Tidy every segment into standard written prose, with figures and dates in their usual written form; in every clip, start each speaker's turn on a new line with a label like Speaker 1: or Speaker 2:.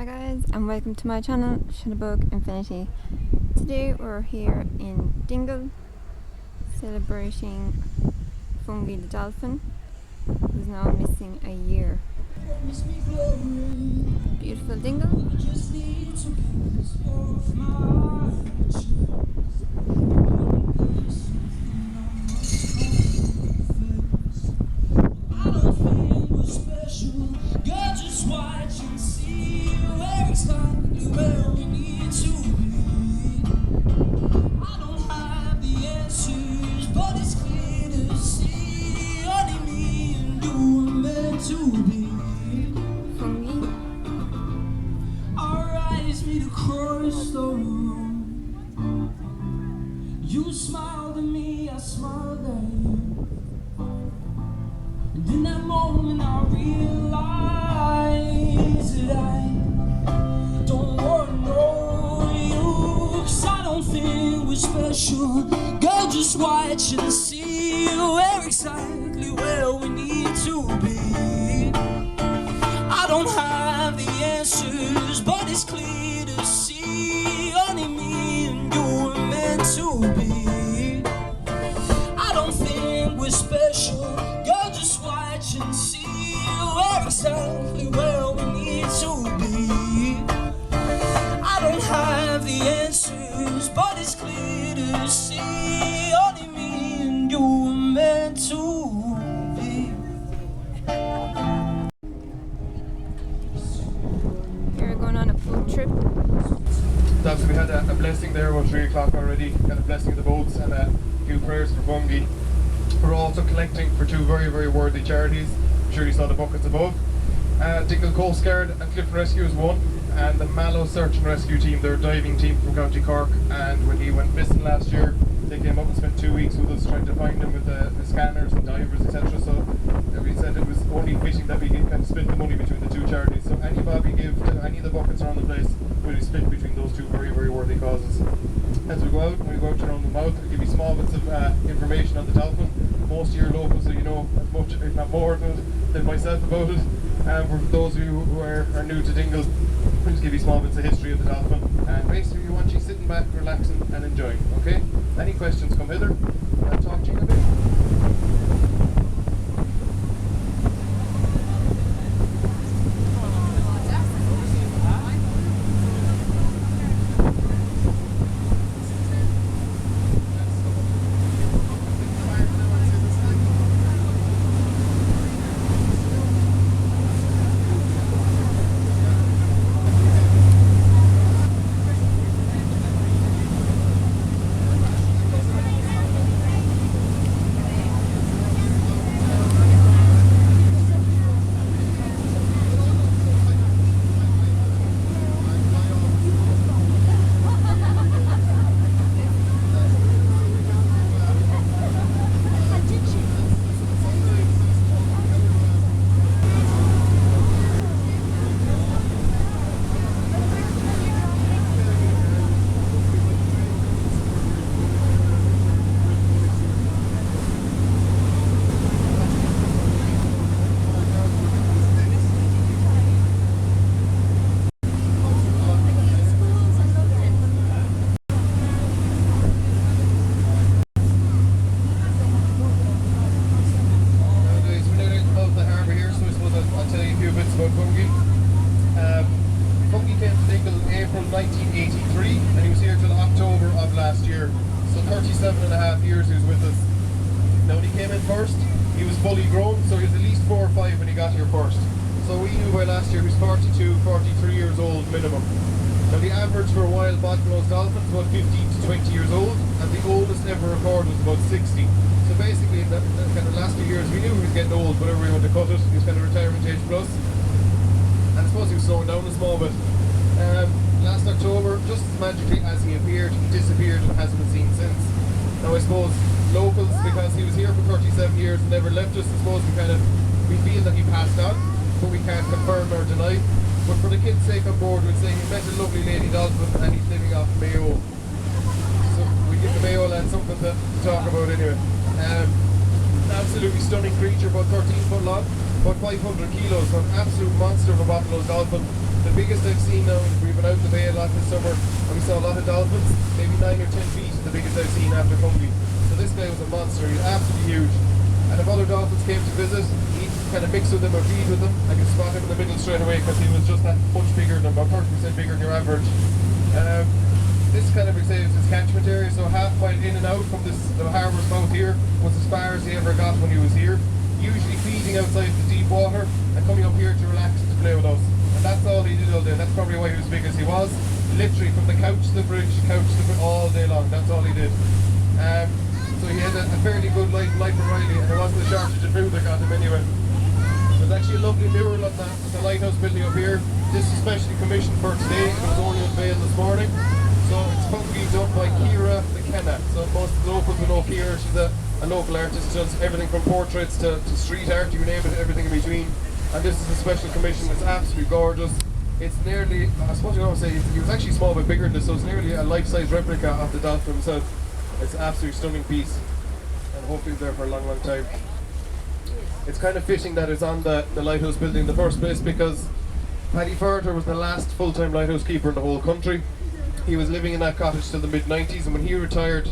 Speaker 1: Hi guys, and welcome to my channel, ShutterBug Infinity. Today we're here in Dingle celebrating Fungie the Dolphin, who's now missing a year. Beautiful Dingle.
Speaker 2: You smiled at me, I smiled at you. And in that moment I realized that I don't want to know you, 'cause I don't think we're special. Girl, just watch and see we're exactly where we need to be. I don't have the answers, but it's clear to see only me and you were meant to be. I don't think we're special. Girl, just watch and see we're exactly where we need to be. I don't have the answers, but it's clear to see only me and you were meant to be.
Speaker 1: We're going on a food trip.
Speaker 3: So we had a blessing there about 3 o'clock already, got a blessing of the boats and a few prayers for Fungie. We're also collecting for 2 very, very worthy charities. I'm sure you saw the buckets above. Dingle Coast Guard and Clifton Rescue is one, and the Mallow Search and Rescue Team, their diving team from County Cork, and when he went missing last year, they came up and spent 2 weeks with us trying to find him with the scanners and divers, etc. So we said it was only fitting that we kind of split the money between the 2 charities. So any Bob we give to any of the buckets around the place will be split between those 2 very, very worthy causes. As we go out around the mouth, we'll give you small bits of information on the dolphin. Most of your locals, so you know as much, if not more, than myself about it. For those of you who are new to Dingle, we'll just give you small bits of history of the dolphin. And basically, we want you sitting back, relaxing, and enjoying. Okay? Any questions, come hither. I'll talk to you in a bit. Fungie came to Dingle in April 1983 and he was here till October of last year. So 37 and a half years he was with us. Now when he came in first, he was fully grown, so he was at least 4 or 5 when he got here first. So we knew by last year he was 42, 43 years old minimum. Now the average for a wild bottlenose dolphin is about 15 to 20 years old, and the oldest ever recorded was about 60. So basically in the kind of last few years we knew he was getting old, whatever we wanted to cut it. He was kind of retirement age plus. And I suppose he was slowing down a small bit. Last October, just as magically as he appeared, he disappeared and hasn't been seen since. Now I suppose locals, because he was here for 37 years and never left us, I suppose we feel that he passed on, but we can't confirm or deny. But for the kids' sake on board, we'd say he met a lovely lady dolphin and he's living off Mayo. So we give the Mayo lads something to talk about anyway. absolutely stunning creature, about 13 foot long, about 500 kilos, so an absolute monster of a bottlenose dolphin. The biggest I've seen now, we've been out in the bay a lot this summer, and we saw a lot of dolphins, maybe 9 or 10 feet, the biggest I've seen after Fungie. So this guy was a monster, he was absolutely huge. And if other dolphins came to visit, he'd kind of mix with them or feed with them, and you'd spot him in the middle straight away, because he was just that much bigger than, about 30% bigger than your average. This kind of extends his catchment area, so half mile in and out from the harbour's mouth here was as far as he ever got when he was here. Usually feeding outside the deep water and coming up here to relax and to play with us. And that's all he did all day. That's probably why he was as big as he was. Literally from the couch to the bridge, all day long. That's all he did. So he had a fairly good life for Riley, and there wasn't a shortage of food that got him anyway. There's actually a lovely mural on the lighthouse building up here. This is specially commissioned for today. It was only unveiled this morning. So it's Fungie done by Kerry Ireland. So most locals will know Kerry. She's a local artist, does everything from portraits to street art, you name it, everything in between. And this is a special commission. It's absolutely gorgeous. It's nearly, I suppose you want to say, he was actually small but bigger than this, so it's nearly a life-size replica of the dolphin himself. It's an absolutely stunning piece, and hopefully it's there for a long, long time. It's kind of fitting that it's on the lighthouse building in the first place, because Paddy Furter was the last full-time lighthouse keeper in the whole country. He was living in that cottage till the mid-90s, and when he retired,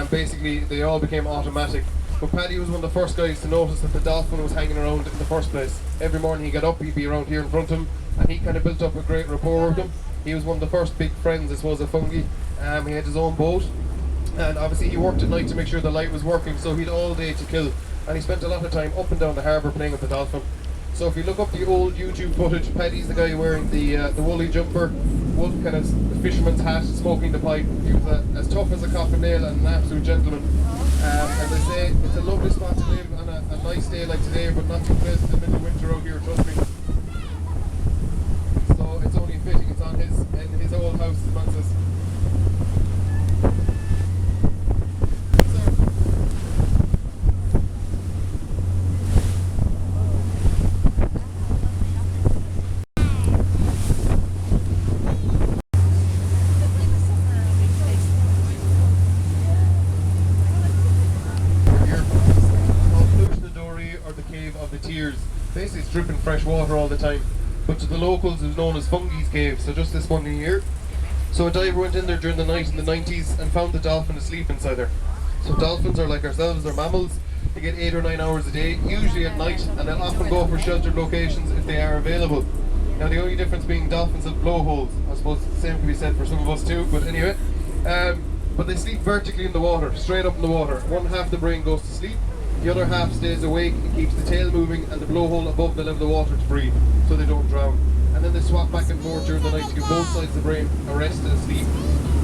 Speaker 3: basically they all became automatic. But Paddy was one of the first guys to notice that the dolphin was hanging around in the first place. Every morning he got up, he'd be around here in front of him, and he kind of built up a great rapport with him. He was one of the first big friends, I suppose, of Fungie. He had his own boat, and obviously he worked at night to make sure the light was working, so he'd all day to kill. And he spent a lot of time up and down the harbour playing with the dolphin. So if you look up the old YouTube footage, Paddy's the guy wearing the woolly jumper, wool kind of fisherman's hat, smoking the pipe. He was as tough as a coffin nail and an absolute gentleman. As I say, it's a lovely spot to live on a nice day like today, but not too pleasant in the middle of winter out here, trust me. So it's only fitting, it's on his old house, as man says. Basically it's dripping fresh water all the time, but to the locals it's known as Fungie's cave, so just this one here. So a diver went in there during the night in the 90s and found the dolphin asleep inside there. So dolphins are like ourselves, they're mammals. They get 8 or 9 hours a day, usually at night, and they'll often go for sheltered locations if they are available. Now the only difference being dolphins have blowholes. I suppose the same can be said for some of us too, but anyway. But they sleep vertically in the water, straight up in the water. One half the brain goes to sleep, the other half stays awake and keeps the tail moving and the blowhole above the level of the water to breathe, so they don't drown. And then they swap back and forth during the night to give both sides of the brain a rest and a sleep.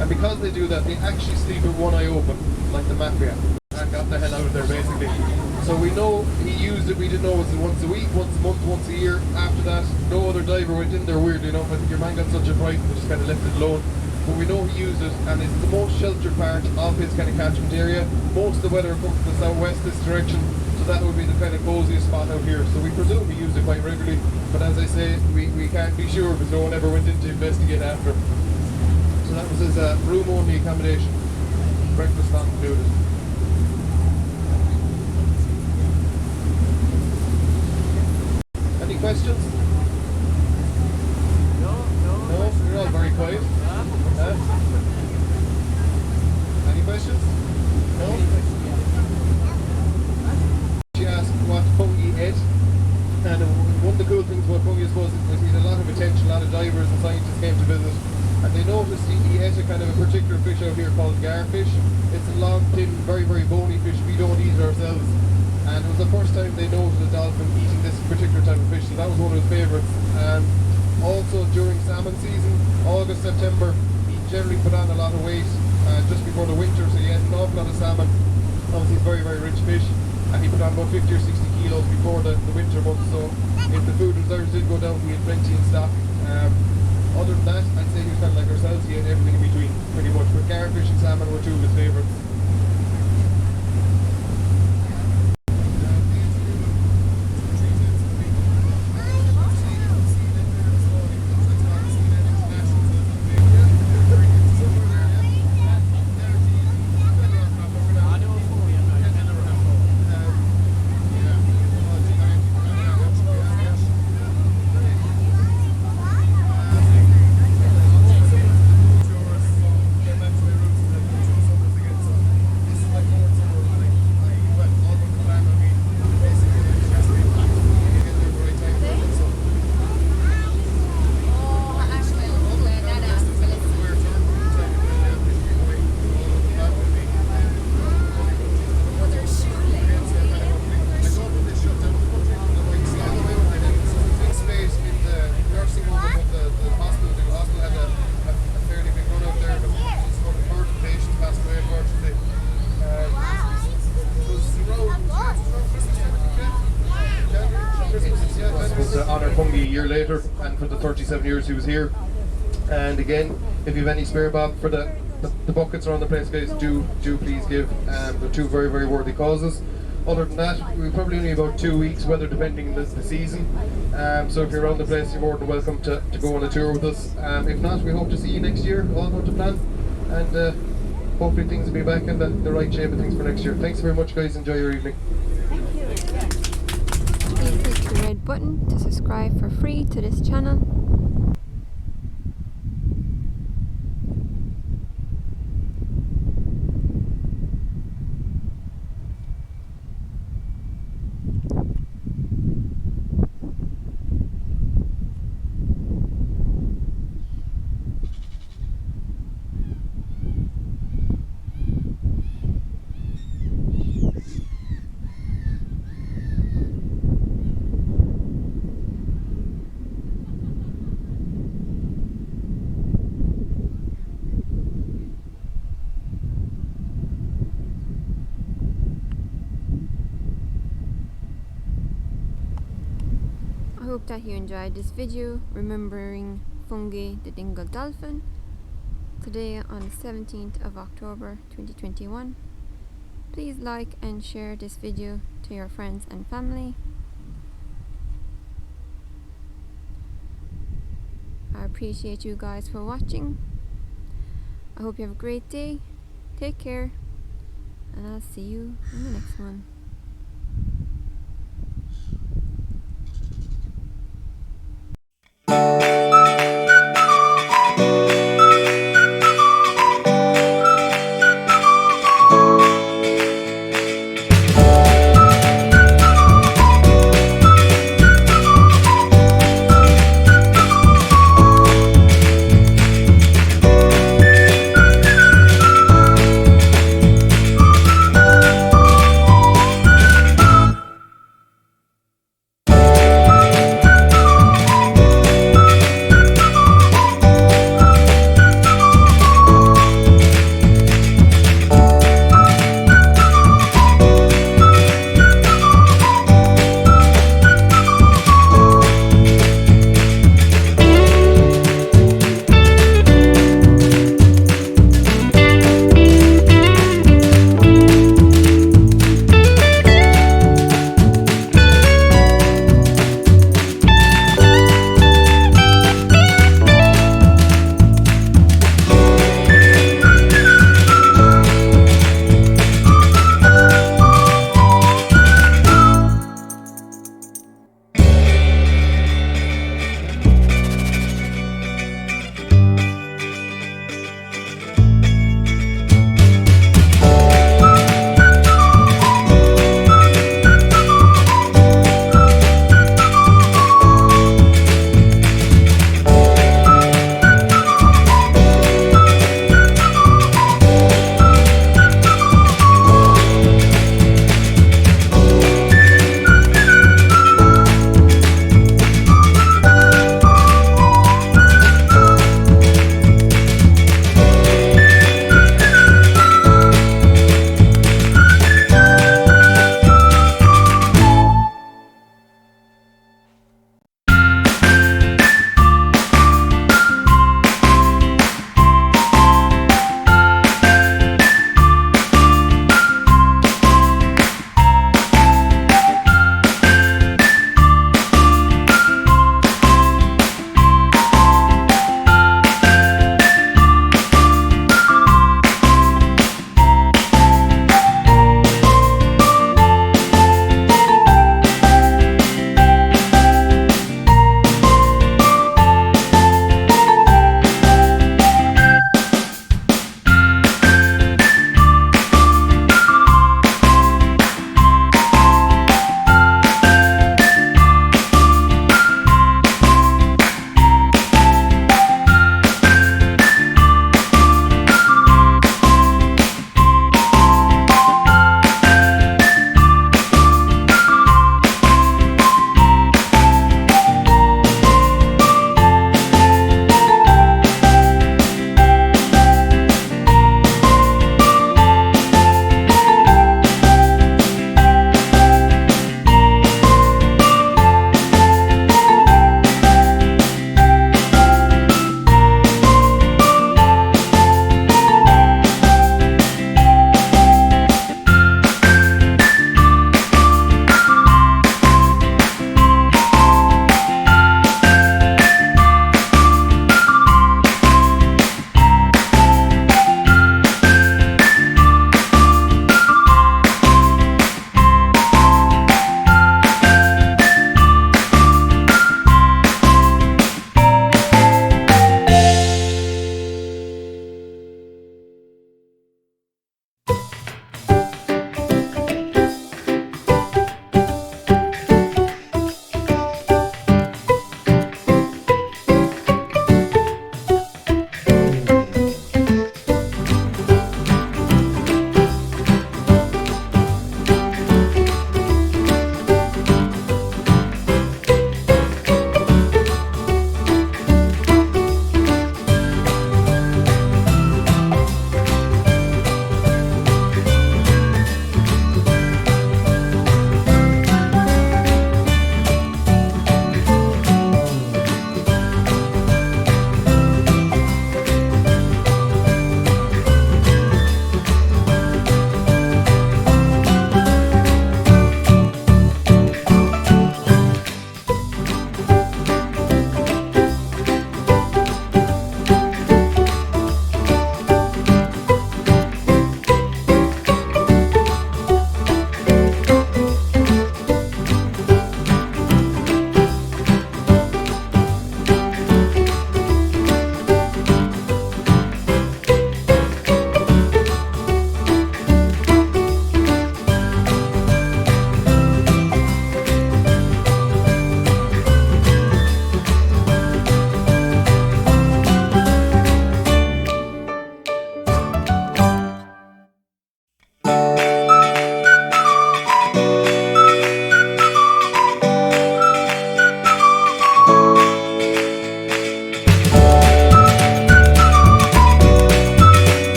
Speaker 3: And because they do that, they actually sleep with one eye open, like the mafia, and got the hell out of there basically. So we know he used it, we didn't know it was once a week, once a month, once a year. After that, no other diver went in there, weirdly enough. I think your man got such a fright and just kind of left it alone. But we know he used it, and it's the most sheltered part of his kind of catchment area. Most of the weather comes from the southwest this direction, so that would be the kind of coziest spot out here. So we presume he used it quite regularly, but as I say, we can't be sure because no one ever went in to investigate after. So that was his room-only accommodation. Breakfast not included. Any questions? No, you're all very quiet. Any questions? No? She asked what Fungie ate, and one of the cool things about Fungie, I suppose, is he had a lot of attention. A lot of divers and scientists came to visit, and they noticed he ate a kind of a particular fish out here called garfish. It's a long, thin, very, very bony fish. We don't eat it ourselves, and it was the first time they noticed a dolphin eating this particular type of fish, so that was one of his favourites. Also during salmon season, August, September, he generally put on a lot of weight just before the winter, so he had an awful lot of salmon. Obviously it's very, very rich fish, and he put on about 50 or 60 kilos before the winter months, so if the food reserves did go down, he had plenty in stock. Other than that, I'd say he was kind of like ourselves, he had everything in between, pretty much, but garfish and salmon were two of his favourites. was to honour Fungie a year later, and for the 37 years he was here. And again, if you have any spare bob for the buckets around the place, guys, do please give. They're two very, very worthy causes. Other than that, we probably only about 2 weeks, weather depending the season. So if you're around the place, you're more than welcome to go on a tour with us. If not, we hope to see you next year, all going to plan. And hopefully things will be back in the right shape of things for next year. Thanks very much, guys. Enjoy your evening.
Speaker 1: Please click the red button to subscribe for free to this channel. I hope that you enjoyed this video remembering Fungie the Dingle Dolphin today on the 17th of October 2021. Please like and share this video to your friends and family. I appreciate you guys for watching. I hope you have a great day. Take care, and I'll see you in the next one.